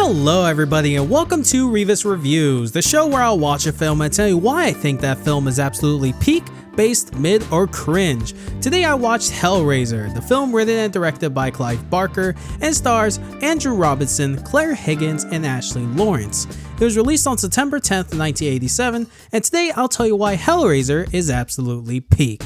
Hello everybody and welcome to Rivas Reviews, the show where I'll watch a film and tell you why I think that film is absolutely peak, based, mid, or cringe. Today I watched Hellraiser, the film written and directed by Clive Barker and stars Andrew Robinson, Clare Higgins, and Ashley Laurence. It was released on September 10th, 1987, and today I'll tell you why Hellraiser is absolutely peak.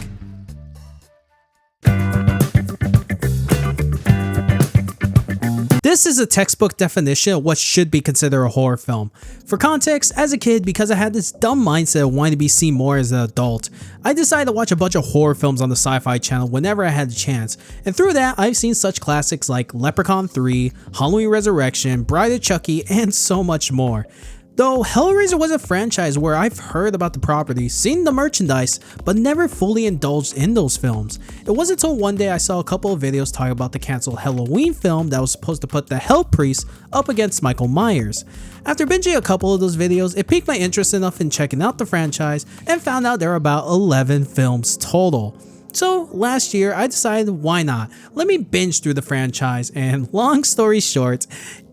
This is a textbook definition of what should be considered a horror film. For context, as a kid, because I had this dumb mindset of wanting to be seen more as an adult, I decided to watch a bunch of horror films on the Sci-Fi Channel whenever I had the chance, and through that I've seen such classics like Leprechaun 3, Halloween Resurrection, Bride of Chucky, and so much more. Though Hellraiser was a franchise where I've heard about the property, seen the merchandise, but never fully indulged in those films. It wasn't until one day I saw a couple of videos talking about the canceled Halloween film that was supposed to put the Hell Priest up against Michael Myers. After binging a couple of those videos, it piqued my interest enough in checking out the franchise and found out there were about 11 films total. So last year I decided why not, let me binge through the franchise, and long story short,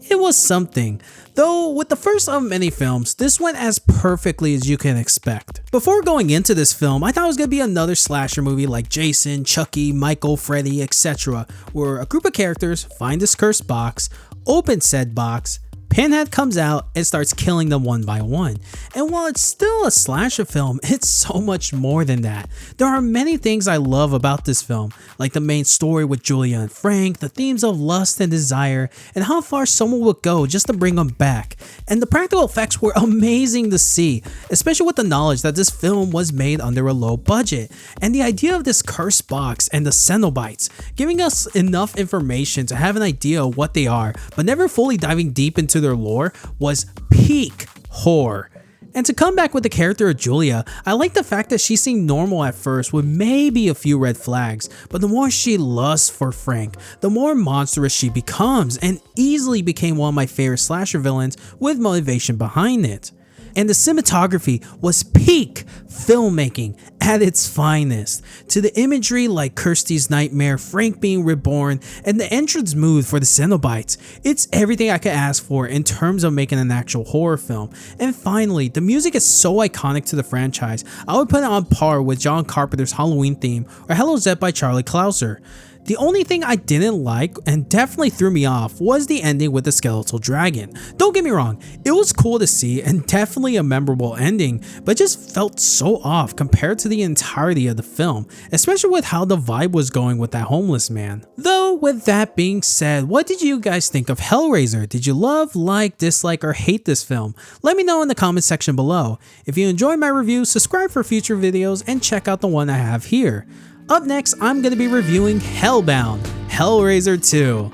it was something. Though with the first of many films, this went as perfectly as you can expect. Before going into this film, I thought it was going to be another slasher movie like Jason, Chucky, Michael, Freddy, etc., where a group of characters find this cursed box, open said box, Pinhead comes out and starts killing them one by one. And while it's still a slasher film, it's so much more than that. There are many things I love about this film, like the main story with Julia and Frank, the themes of lust and desire, and how far someone would go just to bring them back. And the practical effects were amazing to see, especially with the knowledge that this film was made under a low budget. And the idea of this cursed box and the Cenobites, giving us enough information to have an idea of what they are, but never fully diving deep into their lore, was peak horror. And to come back with the character of Julia, I like the fact that she seemed normal at first with maybe a few red flags, but the more she lusts for Frank, the more monstrous she becomes, and easily became one of my favorite slasher villains with motivation behind it. And the cinematography was peak filmmaking at its finest. To the imagery like Kirsty's nightmare, Frank being reborn, and the entrance mood for the Cenobites, it's everything I could ask for in terms of making an actual horror film. And finally, the music is so iconic to the franchise, I would put it on par with John Carpenter's Halloween theme or Hello Zed by Charlie Clouser. The only thing I didn't like, and definitely threw me off, was the ending with the skeletal dragon. Don't get me wrong, it was cool to see and definitely a memorable ending, but it just felt so off compared to the entirety of the film, especially with how the vibe was going with that homeless man. Though with that being said, what did you guys think of Hellraiser? Did you love, like, dislike, or hate this film? Let me know in the comment section below. If you enjoyed my review, subscribe for future videos and check out the one I have here. Up next, I'm going to be reviewing Hellbound, Hellraiser 2.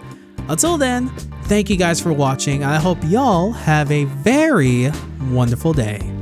Until then, thank you guys for watching. I hope y'all have a very wonderful day.